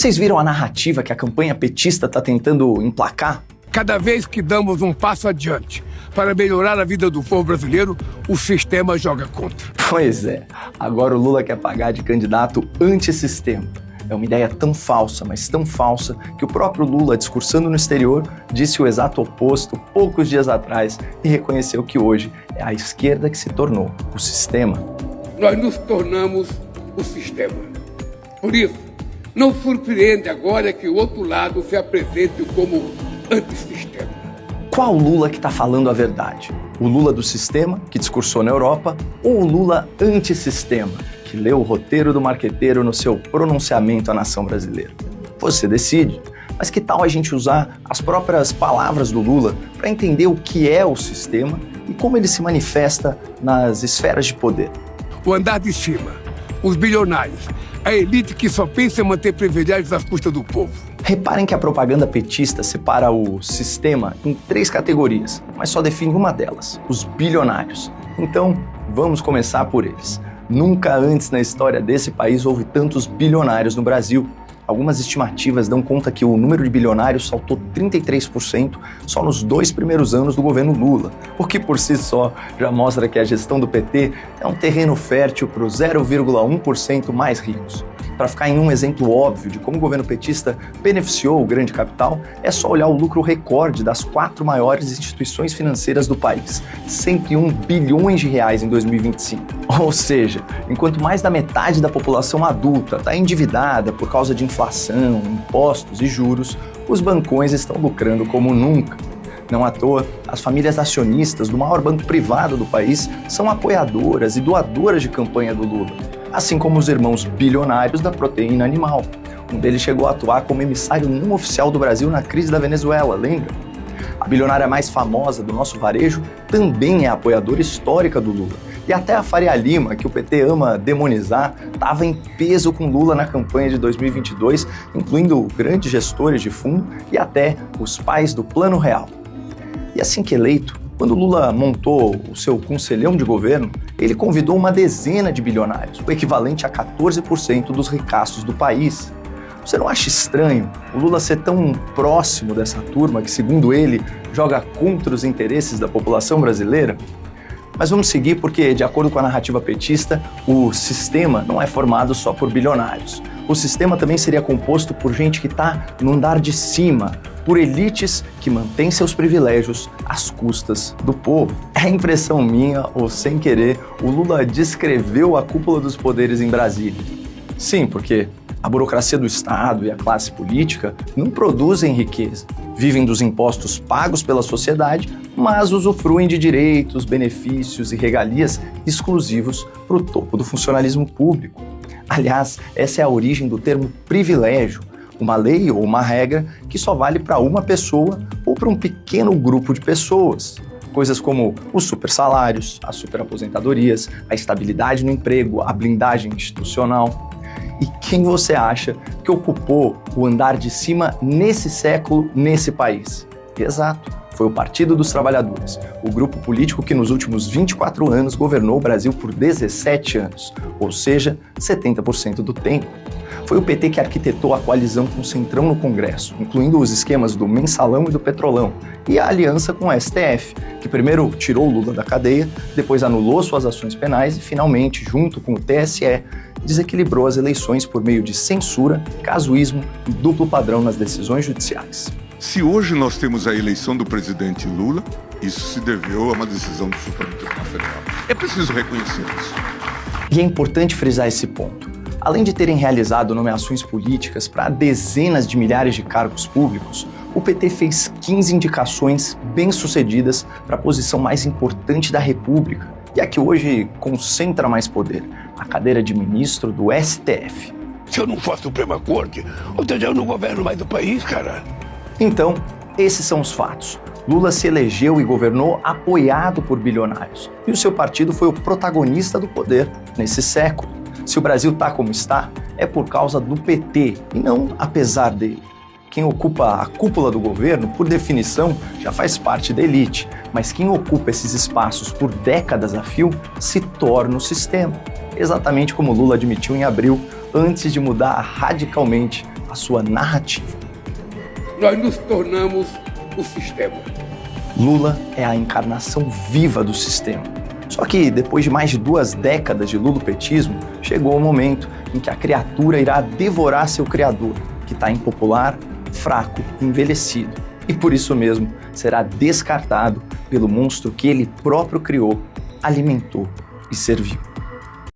Vocês viram a narrativa que a campanha petista está tentando emplacar? Cada vez que damos um passo adiante para melhorar a vida do povo brasileiro, o sistema joga contra. Pois é, agora o Lula quer pagar de candidato antissistema. É uma ideia tão falsa, mas tão falsa, que o próprio Lula, discursando no exterior, disse o exato oposto poucos dias atrás e reconheceu que hoje é a esquerda que se tornou o sistema. Nós nos tornamos o sistema. Por isso, não surpreende agora que o outro lado se apresente como antissistema. Qual Lula que está falando a verdade? O Lula do sistema, que discursou na Europa, ou o Lula antissistema, que leu o roteiro do marqueteiro no seu pronunciamento à nação brasileira? Você decide. Mas que tal a gente usar as próprias palavras do Lula para entender o que é o sistema e como ele se manifesta nas esferas de poder? O andar de cima, os bilionários, a elite que só pensa em manter privilégios às custas do povo. Reparem que a propaganda petista separa o sistema em 3 categorias, mas só define uma delas, os bilionários. Então, vamos começar por eles. Nunca antes na história desse país houve tantos bilionários no Brasil. Algumas estimativas dão conta que o número de bilionários saltou 33% só nos 2 primeiros anos do governo Lula, o que por si só já mostra que a gestão do PT é um terreno fértil para os 0,1% mais ricos. Para ficar em um exemplo óbvio de como o governo petista beneficiou o grande capital, é só olhar o lucro recorde das 4 maiores instituições financeiras do país, 101 bilhões de reais em 2025. Ou seja, enquanto mais da metade da população adulta está endividada por causa de inflação, impostos e juros, os bancões estão lucrando como nunca. Não à toa, as famílias acionistas do maior banco privado do país são apoiadoras e doadoras de campanha do Lula, assim como os irmãos bilionários da proteína animal. Um deles chegou a atuar como emissário não oficial do Brasil na crise da Venezuela, lembra? A bilionária mais famosa do nosso varejo também é apoiadora histórica do Lula. E até a Faria Lima, que o PT ama demonizar, estava em peso com Lula na campanha de 2022, incluindo grandes gestores de fundo e até os pais do Plano Real. E assim que eleito, quando Lula montou o seu conselhão de governo, ele convidou uma dezena de bilionários, o equivalente a 14% dos ricaços do país. Você não acha estranho o Lula ser tão próximo dessa turma que, segundo ele, joga contra os interesses da população brasileira? Mas vamos seguir porque, de acordo com a narrativa petista, o sistema não é formado só por bilionários. O sistema também seria composto por gente que está no andar de cima, por elites que mantêm seus privilégios às custas do povo. É impressão minha, ou sem querer, o Lula descreveu a cúpula dos poderes em Brasília. Sim, porque a burocracia do Estado e a classe política não produzem riqueza. Vivem dos impostos pagos pela sociedade, mas usufruem de direitos, benefícios e regalias exclusivos para o topo do funcionalismo público. Aliás, essa é a origem do termo privilégio, uma lei ou uma regra que só vale para uma pessoa ou para um pequeno grupo de pessoas. Coisas como os supersalários, as superaposentadorias, a estabilidade no emprego, a blindagem institucional. E quem você acha que ocupou o andar de cima nesse século, nesse país? Exato, foi o Partido dos Trabalhadores, o grupo político que nos últimos 24 anos governou o Brasil por 17 anos, ou seja, 70% do tempo. Foi o PT que arquitetou a coalizão com o Centrão no Congresso, incluindo os esquemas do Mensalão e do Petrolão, e a aliança com o STF, que primeiro tirou o Lula da cadeia, depois anulou suas ações penais e, finalmente, junto com o TSE, desequilibrou as eleições por meio de censura, casuísmo e duplo padrão nas decisões judiciais. Se hoje nós temos a eleição do presidente Lula, isso se deveu a uma decisão do Supremo Tribunal Federal. É preciso reconhecer isso. E é importante frisar esse ponto. Além de terem realizado nomeações políticas para dezenas de milhares de cargos públicos, o PT fez 15 indicações bem-sucedidas para a posição mais importante da República e a que hoje concentra mais poder, a cadeira de ministro do STF. Se eu não for a Suprema Corte, ou seja, eu não governo mais do país, cara. Então, esses são os fatos. Lula se elegeu e governou apoiado por bilionários, e o seu partido foi o protagonista do poder nesse século. Se o Brasil está como está, é por causa do PT e não apesar dele. Quem ocupa a cúpula do governo, por definição, já faz parte da elite, mas quem ocupa esses espaços por décadas a fio se torna o sistema. Exatamente como Lula admitiu em abril, antes de mudar radicalmente a sua narrativa. Nós nos tornamos o sistema. Lula é a encarnação viva do sistema. Só que depois de mais de 2 décadas de lulopetismo, chegou o momento em que a criatura irá devorar seu criador, que está impopular, fraco, envelhecido. E por isso mesmo será descartado pelo monstro que ele próprio criou, alimentou e serviu.